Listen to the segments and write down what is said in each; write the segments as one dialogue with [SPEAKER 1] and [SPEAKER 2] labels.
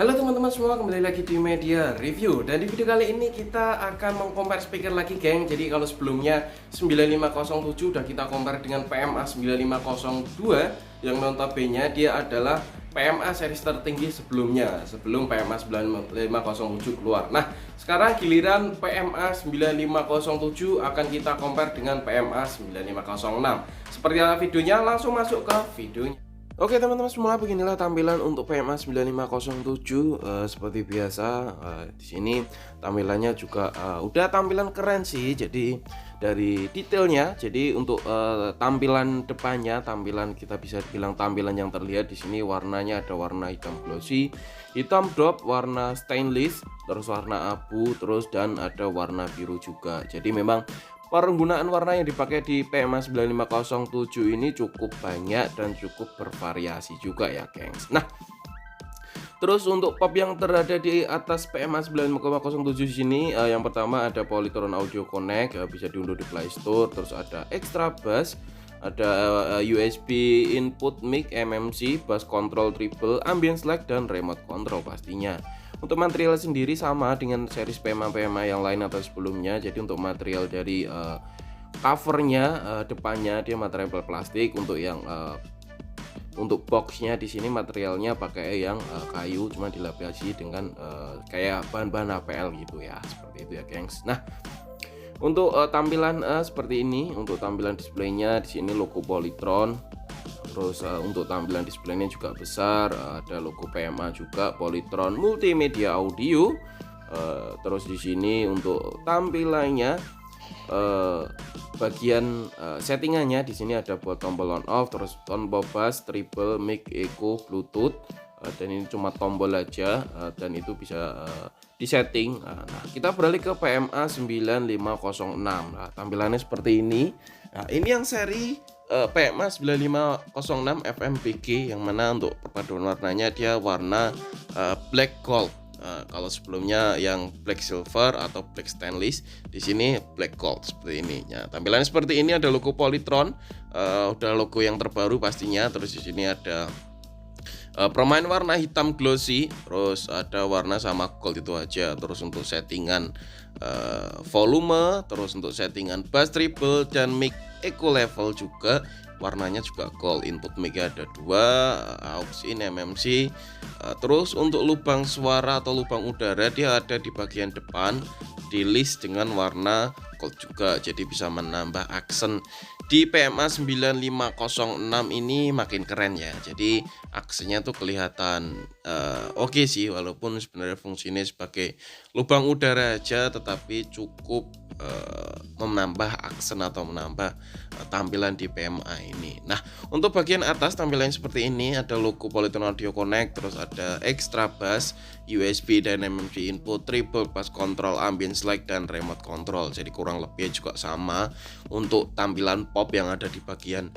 [SPEAKER 1] Halo teman-teman semua, kembali lagi di Media Review. Dan di video kali ini kita akan meng-compare speaker lagi, geng. Jadi kalau sebelumnya 9507 udah kita compare dengan PMA 9502, yang notabene dia adalah PMA series tertinggi sebelumnya, sebelum PMA 9507 keluar. Nah, sekarang giliran PMA 9507 akan kita compare dengan PMA 9506. Seperti apa videonya? Langsung masuk ke videonya. Oke teman-teman semua, beginilah tampilan untuk PMA 9507. Seperti biasa, di sini tampilannya juga udah tampilan keren sih. Jadi dari detailnya, jadi untuk tampilan depannya, tampilan kita bisa bilang tampilan yang terlihat di sini warnanya ada warna hitam glossy, hitam drop, warna stainless, terus warna abu, terus dan ada warna biru juga. Jadi memang penggunaan warna yang dipakai di PMA 9507 ini cukup banyak dan cukup bervariasi juga ya, gengs. Nah, terus untuk pop yang terada di atas PMA 9507 sini, yang pertama ada Polytron Audio Connect, bisa diunduh di Play Store. Terus ada extra bass, ada USB input mic MMC, bass control triple, ambient select, dan remote control pastinya. Untuk material sendiri sama dengan series PMA yang lain atau sebelumnya. Jadi untuk material dari covernya, depannya dia material plastik. Untuk yang untuk boxnya di sini materialnya pakai yang kayu, cuma dilapisi dengan kayak bahan-bahan APL gitu ya, seperti itu ya, gengs. Nah, untuk tampilan seperti ini, untuk tampilan displaynya di sini logo Polytron. Terus untuk tampilan displaynya juga besar, ada logo PMA juga, Polytron Multimedia Audio. Terus di sini untuk tampilannya, bagian settingannya di sini ada buat tombol on off, terus tombol bass, triple, mic, echo, bluetooth, dan ini cuma tombol aja, dan itu bisa disetting. Nah, kita beralih ke PMA 9506. Nah, tampilannya seperti ini. Nah, ini yang seri PMA 9506 FMBG, yang mana untuk perpaduan warnanya dia warna black gold. Kalau sebelumnya yang black silver atau black stainless, di sini black gold seperti ini. Ya, tampilannya seperti ini, ada logo Polytron, udah logo yang terbaru pastinya. Terus di sini ada permain warna hitam glossy, terus ada warna sama gold, itu aja. Terus untuk settingan volume, terus untuk settingan bass treble dan mic echo level juga warnanya juga gold. Input mic ada 2, aux in MMC. Terus untuk lubang suara atau lubang udara dia ada di bagian depan, di list dengan warna gold juga, jadi bisa menambah aksen. Di PMA 9506 ini makin keren ya, jadi aksennya tuh kelihatan oke sih, walaupun sebenarnya fungsinya sebagai lubang udara aja, tetapi cukup menambah aksen atau menambah tampilan di PMA ini. Nah, untuk bagian atas tampilannya seperti ini, ada logo Polytron Audio Connect, terus ada extra bass, USB dan MMC input, triple bass control, ambient select, dan remote control. Jadi kurang lebih juga sama untuk tampilan pop yang ada di bagian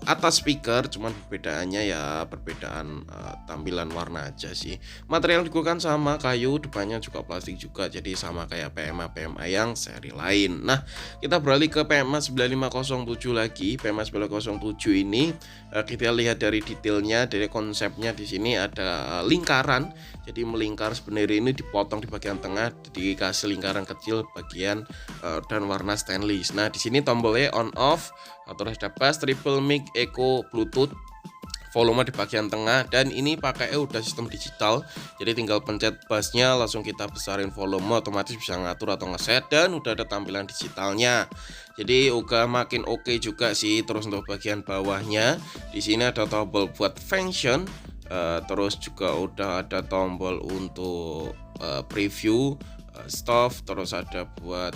[SPEAKER 1] atas speaker, cuman perbedaannya ya perbedaan tampilan warna aja sih. Material digunakan sama kayu, depannya juga plastik juga, jadi sama kayak PMA yang seri lain. Nah, kita beralih ke PMA 9507 lagi. PMA 9507 ini kita lihat dari detailnya, dari konsepnya. Di sini ada lingkaran, jadi melingkar. Sebenarnya ini dipotong di bagian tengah, dikasih lingkaran kecil bagian dan warna stainless. Nah, di sini tombolnya on off, terus ada bass, triple, mic, echo, bluetooth, volume di bagian tengah, dan ini pakai udah sistem digital, jadi tinggal pencet bassnya langsung kita besarin volume, otomatis bisa ngatur atau ngeset, dan udah ada tampilan digitalnya, jadi udah makin oke juga sih. Terus untuk bagian bawahnya di sini ada tombol buat function, terus juga udah ada tombol untuk preview, stop, terus ada buat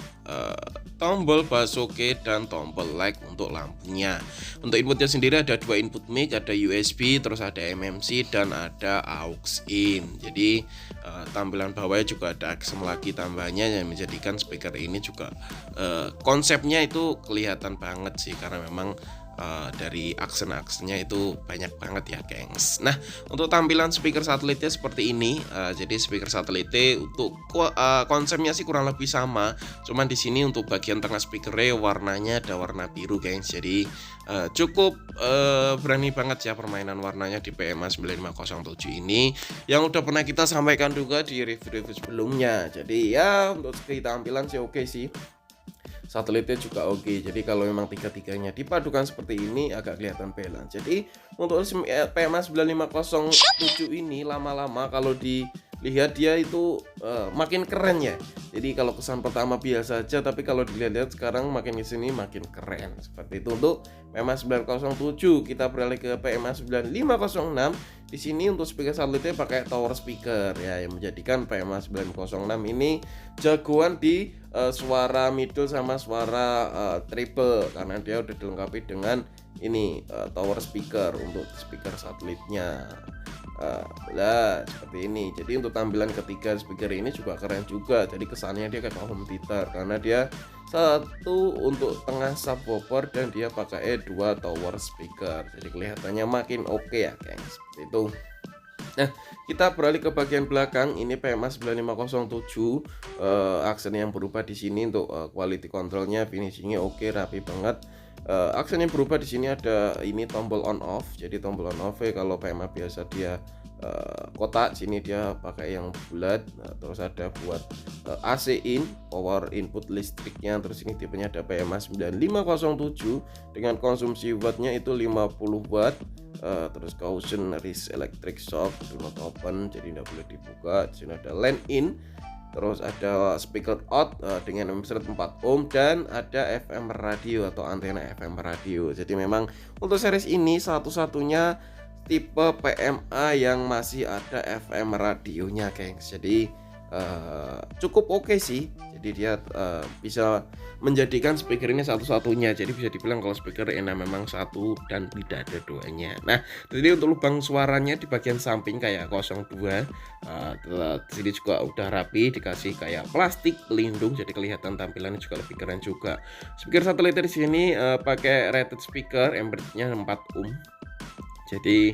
[SPEAKER 1] tombol bass oke, dan tombol like untuk lampunya. Untuk inputnya sendiri ada 2 input mic, ada USB, terus ada MMC, dan ada aux in. Jadi tampilan bawahnya juga ada aksem lagi tambahnya, yang menjadikan speaker ini juga konsepnya itu kelihatan banget sih, karena memang dari aksen-aksennya itu banyak banget ya gengs. Nah, untuk tampilan speaker satelitnya seperti ini. Jadi speaker satelitnya untuk konsepnya sih kurang lebih sama, cuman di sini untuk bagian tengah speakernya warnanya ada warna biru gengs. Jadi cukup berani banget ya permainan warnanya di PMA 9507 ini, yang udah pernah kita sampaikan juga di review-review sebelumnya. Jadi ya untuk segi tampilan sih oke sih, satelitnya juga oke. Jadi kalau memang tiga-tiganya dipadukan seperti ini agak kelihatan balance. Jadi untuk PMA 9507 ini lama-lama kalau dilihat dia itu makin keren ya. Jadi kalau kesan pertama biasa saja, tapi kalau dilihat-lihat sekarang makin kesini makin keren. Seperti itu untuk PMA 907. Kita beralih ke PMA 9506. Di sini untuk speaker satelitnya pakai tower speaker ya, yang menjadikan PMA 906 ini jagoan di suara middle sama suara triple, karena dia udah dilengkapi dengan ini tower speaker untuk speaker satelitnya. Seperti ini. Jadi untuk tampilan ketiga speaker ini juga keren juga. Jadi kesannya dia kayak home theater, karena dia satu untuk tengah subwoofer dan dia pakai dua tower speaker. Jadi kelihatannya makin oke ya gengs. Seperti itu. Nah, kita beralih ke bagian belakang. Ini PMA 9507. Aksen yang berubah di sini untuk quality controlnya, finishingnya oke, rapi banget. Aksen yang berubah di sini ada ini tombol on off. Jadi tombol on off kalau PMA biasa dia kotak, sini dia pakai yang bulat. Terus ada buat AC in, power input listriknya. Terus ini tipenya ada PMA 9507 dengan konsumsi wattnya itu 50 watt. Terus caution risk electric shock, do not open, jadi tidak boleh dibuka. Di sini ada line in. Terus ada speaker out dengan emission 4 ohm, dan ada FM radio atau antena FM radio. Jadi memang untuk series ini satu-satunya tipe PMA yang masih ada FM radionya gengs. Jadi cukup oke sih. Jadi dia bisa menjadikan speaker ini satu-satunya. Jadi bisa dibilang kalau speaker ini memang satu dan tidak ada duanya. Nah, jadi untuk lubang suaranya di bagian samping kayak 02. Sini juga udah rapi, dikasih kayak plastik pelindung, jadi kelihatan tampilannya juga lebih keren juga. Speaker satelit di sini pakai rated speaker, amperage-nya 4 ohm. Jadi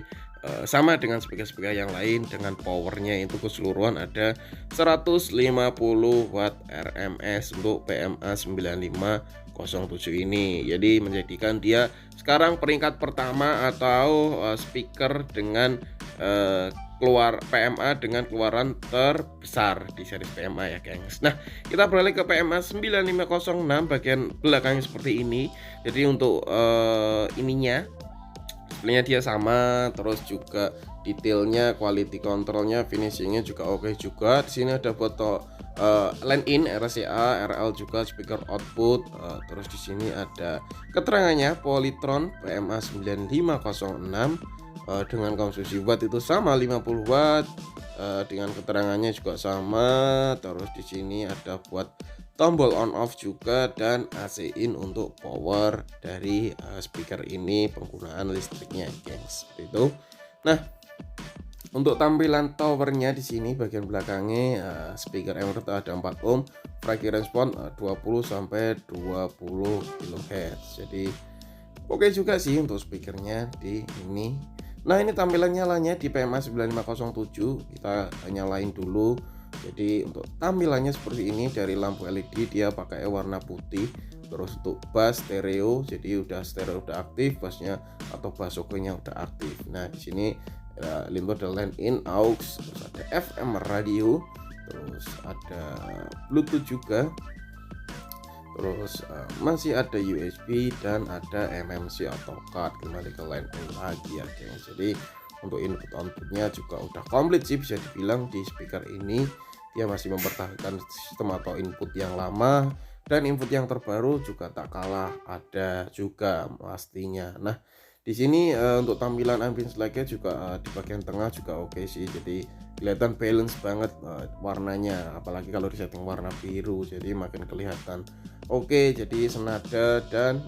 [SPEAKER 1] sama dengan speaker-speaker yang lain, dengan powernya itu keseluruhan ada 150 watt RMS untuk PMA 9507 ini. Jadi menjadikan dia sekarang peringkat pertama atau speaker dengan keluar PMA dengan keluaran terbesar di series PMA ya gengs. Nah, kita beralih ke PMA 9506 bagian belakangnya seperti ini. Jadi untuk ininya display-nya dia sama, terus juga detailnya, quality controlnya, finishingnya juga oke juga. Di sini ada foto line in, RCA, RL juga, speaker output. Terus di sini ada keterangannya Polytron PMA 9506 dengan konsumsi watt itu sama 50 watt. Dengan keterangannya juga sama. Terus di sini ada buat tombol on off juga, dan AC in untuk power dari speaker ini, penggunaan listriknya gengs. Seperti itu. Nah, untuk tampilan towernya di sini bagian belakangnya speaker Emerald ada 4 ohm, frequency response 20 sampai 20 kHz. Jadi oke juga sih untuk speakernya di ini. Nah, ini tampilan nyalanya di PMA 9507. Kita nyalain dulu. Jadi untuk tampilannya seperti ini, dari lampu LED dia pakai warna putih. Terus untuk bass stereo, jadi udah stereo udah aktif, bassnya atau bass sokonya udah aktif. Nah, di sini limbo ada line in, aux, terus ada FM radio, terus ada Bluetooth juga. Terus masih ada USB dan ada MMC atau card. Kembali ke line in lagi ya guys. Jadi untuk input outputnya juga udah komplit sih, bisa dibilang di speaker ini dia masih mempertahankan sistem atau input yang lama, dan input yang terbaru juga tak kalah ada juga pastinya. Nah, di sini untuk tampilan ambience light-nya juga di bagian tengah juga oke sih. Jadi kelihatan balance banget warnanya, apalagi kalau disetting warna biru, jadi makin kelihatan oke. Jadi senada dan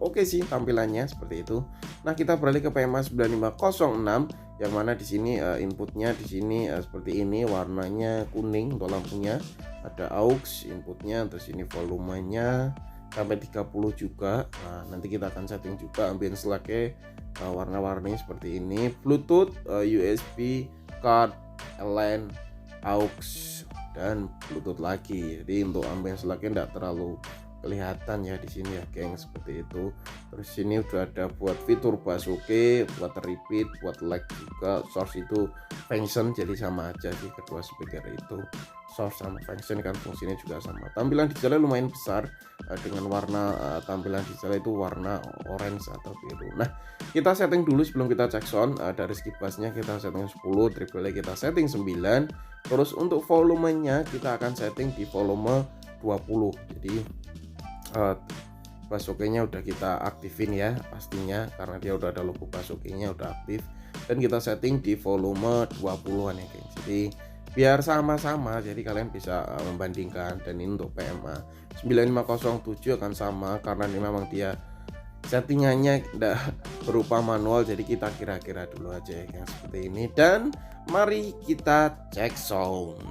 [SPEAKER 1] oke sih tampilannya seperti itu. Nah, kita beralih ke PMA 9506 yang mana di sini inputnya di sini seperti ini, warnanya kuning untuk lampunya. Ada aux inputnya, terus ini volumenya, sampai 30 juga. Nah, nanti kita akan setting juga ambience light-nya warna-warni seperti ini. Bluetooth, USB, card, LAN, aux, dan Bluetooth lagi. Jadi untuk ambience light-nya tidak terlalu kelihatan ya di sini ya, geng, seperti itu. Terus sini udah ada buat fitur bass oke, buat repeat, buat lag juga. Source itu function, jadi sama aja sih kedua speaker itu. Source sama function kan fungsinya juga sama. Tampilan digitalnya lumayan besar dengan warna tampilan digital itu warna orange atau biru. Nah, kita setting dulu sebelum kita cek sound. Dari segi bassnya kita setting 10, treble kita setting 9. Terus untuk volumenya kita akan setting di volume 20. Jadi bass oke-nya udah kita aktifin ya pastinya, karena dia udah ada logo bass oke-nya udah aktif, dan kita setting di volume 20-an ya geng. Jadi biar sama-sama, jadi kalian bisa membandingkan. Dan ini untuk PMA 9507 akan sama karena ini memang dia settingannya tidak berupa manual, jadi kita kira-kira dulu aja ya geng, seperti ini. Dan mari kita cek sound.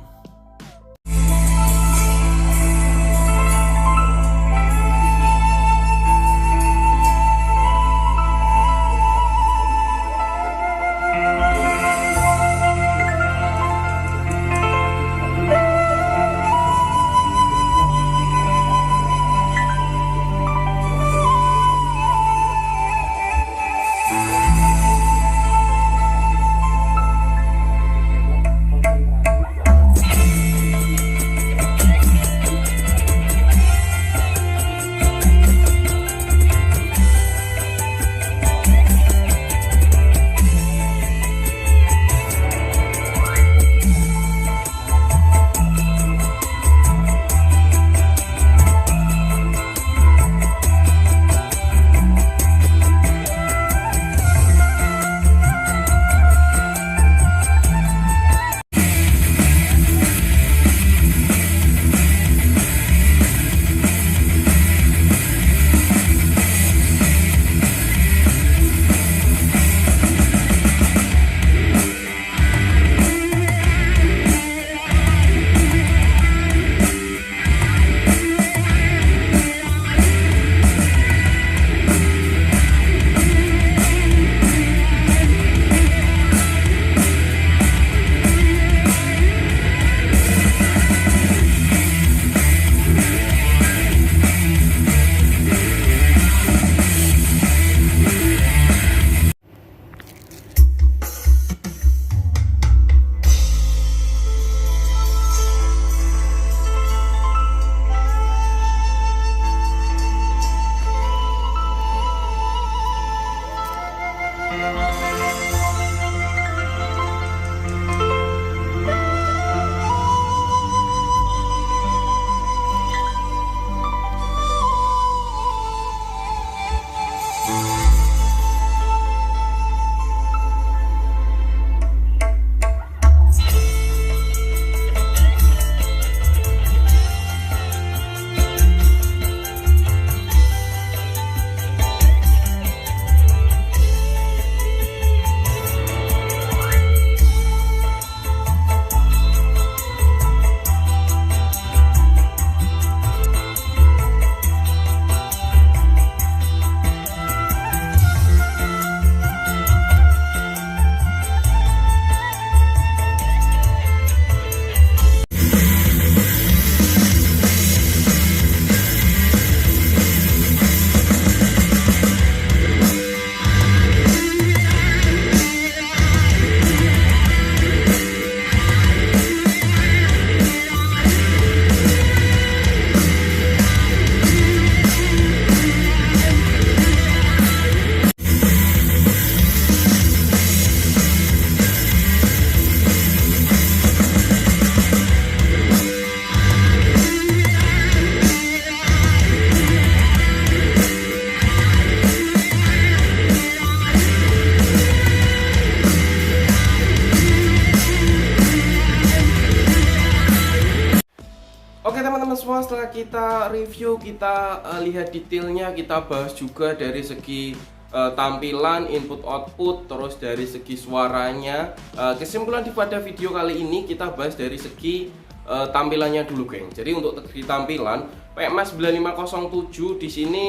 [SPEAKER 1] teman-teman semua, setelah kita review, kita lihat detailnya, kita bahas juga dari segi tampilan, input output, terus dari segi suaranya. Kesimpulan di pada video kali ini kita bahas dari segi tampilannya dulu, geng. Jadi untuk di tampilan PMA 9507 di sini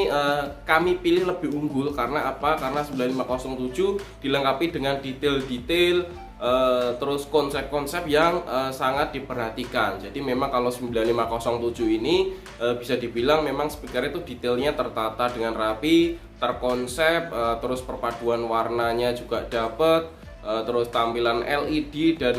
[SPEAKER 1] kami pilih lebih unggul karena apa? Karena 9507 dilengkapi dengan detail-detail terus konsep-konsep yang sangat diperhatikan. Jadi memang kalau 9507 ini bisa dibilang memang speaker itu detailnya tertata dengan rapi, terkonsep, terus perpaduan warnanya juga dapat, terus tampilan LED dan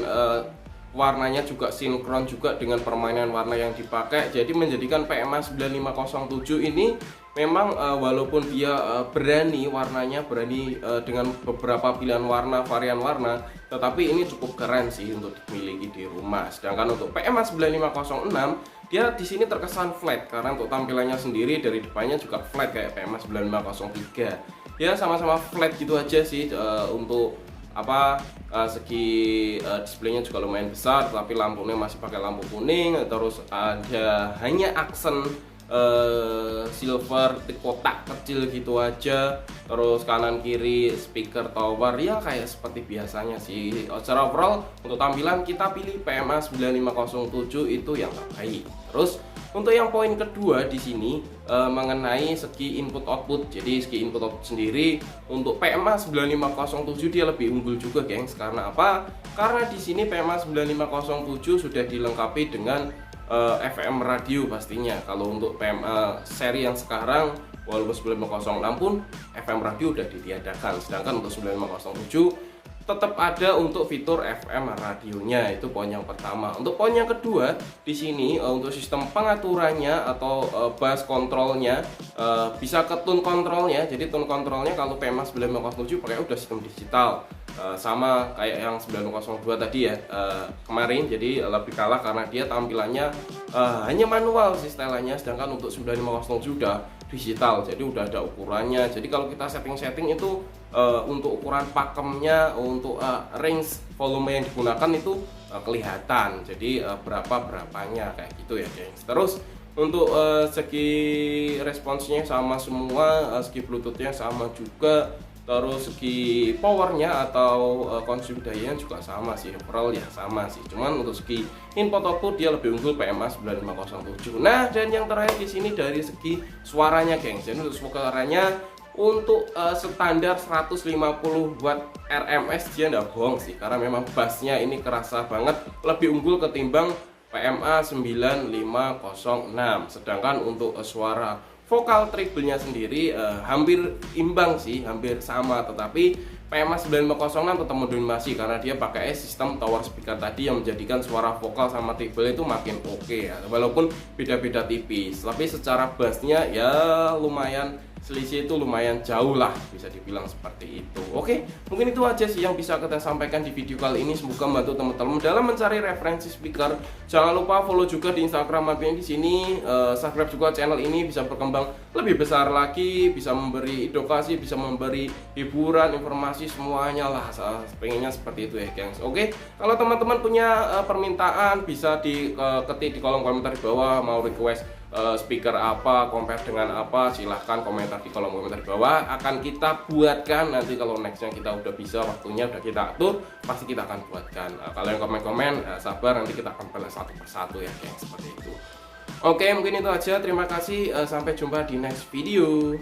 [SPEAKER 1] warnanya juga sinkron juga dengan permainan warna yang dipakai. Jadi menjadikan PMA 9507 ini memang walaupun dia berani warnanya, berani dengan beberapa pilihan warna, varian warna, tetapi ini cukup keren sih untuk dimiliki di rumah. Sedangkan untuk PMA 9506 dia di sini terkesan flat karena untuk tampilannya sendiri dari depannya juga flat kayak PMA 9503. Ya sama-sama flat gitu aja sih untuk segi displaynya juga lumayan besar, tapi lampunya masih pakai lampu kuning, terus ada hanya aksen silver di kotak kecil gitu aja, terus kanan kiri speaker tower ya kayak seperti biasanya sih. Secara overall untuk tampilan kita pilih PMA 9507 itu yang terbaik. Terus untuk yang poin kedua di sini mengenai segi input output. Jadi segi input output sendiri untuk PMA 9507 dia lebih unggul juga, gengs. Karena apa? Karena di sini PMA 9507 sudah dilengkapi dengan FM radio pastinya. Kalau untuk PMA seri yang sekarang walaupun 9506 pun FM radio udah ditiadakan. Sedangkan untuk 9507 tetap ada untuk fitur FM radionya. Itu poin yang pertama. Untuk poin yang kedua di sini untuk sistem pengaturannya atau bass kontrolnya bisa ke tune kontrolnya. Jadi tune kontrolnya kalau PMA 9507 pakai udah sistem digital. Sama kayak yang 9502 tadi ya kemarin, jadi lebih kalah karena dia tampilannya hanya manual sih setelannya. Sedangkan untuk 9507 sudah digital, jadi udah ada ukurannya. Jadi kalau kita setting-setting itu untuk ukuran pakemnya, untuk range volume yang digunakan itu kelihatan. Jadi berapanya kayak gitu ya, gengs. Terus untuk segi responsnya sama semua, segi bluetoothnya sama juga. Terus segi powernya atau konsum dayanya juga sama sih, overall ya sama sih. Cuman untuk segi input output dia lebih unggul PMA 9507. Nah, dan yang terakhir di sini dari segi suaranya, gengs. Jadi untuk suaranya untuk standar 150 watt RMS dia nggak bohong sih, karena memang bassnya ini kerasa banget lebih unggul ketimbang PMA 9506. Sedangkan untuk suara vokal treble-nya sendiri hampir imbang sih, hampir sama, tetapi PMA 9506 tetap mendominasi karena dia pakai sistem tower speaker tadi yang menjadikan suara vokal sama treble itu makin oke ya, walaupun beda-beda tipis, tapi secara bassnya ya lumayan, selisih itu lumayan jauh lah, bisa dibilang seperti itu. Oke, mungkin itu aja sih yang bisa kita sampaikan di video kali ini. Semoga membantu teman-teman dalam mencari referensi speaker. Jangan lupa follow juga di Instagram mampir di sini, subscribe juga channel ini bisa berkembang lebih besar lagi, bisa memberi edukasi, bisa memberi hiburan, informasi, semuanya lah. Pengennya seperti itu ya, gengs. Oke, kalau teman-teman punya permintaan bisa diketik di kolom komentar di bawah, mau request speaker apa, compare dengan apa, silahkan komentar di kolom komentar di bawah. Akan kita buatkan nanti kalau nextnya kita udah bisa, waktunya udah kita atur, pasti kita akan buatkan. Kalau yang komen-komen sabar, nanti kita akan balas satu persatu ya, geng, seperti itu. Oke, mungkin itu aja. Terima kasih, sampai jumpa di next video.